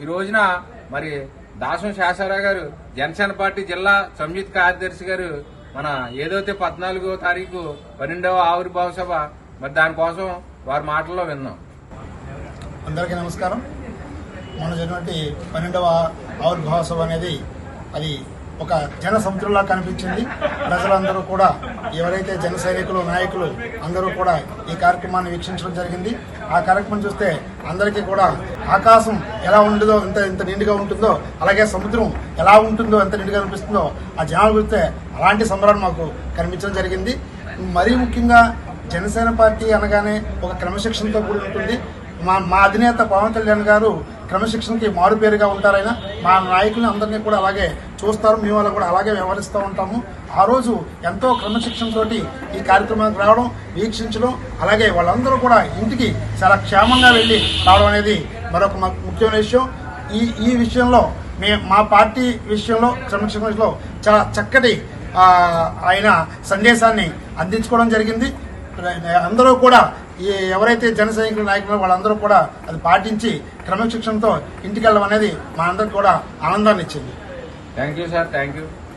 ఈ రోజున మరి దాసం శాసరావు గారు జనసేన పార్టీ జిల్లా సంయుక్త కార్యదర్శి గారు మన ఏదైతే 14వ తారీఖు 12వ ఆవిర్భావ సభ మరి దానికోసం వారి మాటల్లో విన్నాం. అందరికీ నమస్కారం. మన జరిగినటువంటి 12వ ఆవిర్భావ సభ అనేది అది ఒక జన సముద్రంలా కనిపించింది. ప్రజలందరూ కూడా ఎవరైతే జన సైనికులు నాయకులు అందరూ కూడా ఈ కార్యక్రమాన్ని వీక్షించడం జరిగింది. ఆ కార్యక్రమం చూస్తే అందరికీ కూడా ఆకాశం ఎలా ఉండదో ఎంత నిండుగా ఉంటుందో, అలాగే సముద్రం ఎలా ఉంటుందో ఎంత నిండుగా అనిపిస్తుందో ఆ జనాలు చూస్తే అలాంటి సంబరాలు మాకు కనిపించడం జరిగింది. మరీ ముఖ్యంగా జనసేన పార్టీ అనగానే ఒక క్రమశిక్షణతో కూడి ఉంటుంది. మా అధినేత పవన్ కళ్యాణ్ గారు క్రమశిక్షణకి మారుపేరుగా ఉంటారైనా మా నాయకుల్ని అందరినీ కూడా అలాగే చూస్తారు. మేము వాళ్ళని కూడా అలాగే వ్యవహరిస్తూ ఉంటాము. ఆ రోజు ఎంతో క్రమశిక్షణతో ఈ కార్యక్రమానికి రావడం, వీక్షించడం, అలాగే వాళ్ళందరూ కూడా ఇంటికి చాలా క్షేమంగా వెళ్ళి రావడం అనేది మరొక ముఖ్యమైన విషయం. ఈ విషయంలో మా పార్టీ విషయంలో క్రమశిక్షణ విషయంలో చాలా చక్కటి ఆయన సందేశాన్ని అందించుకోవడం జరిగింది. అందరూ కూడా ఎవరైతే జన సైనికుల నాయకులు వాళ్ళందరూ కూడా అది పాటించి క్రమశిక్షణతో ఇంటికి వెళ్ళడం అనేది మా అందరికి కూడా ఆనందాన్ని ఇచ్చింది. Thank you sir. Thank you.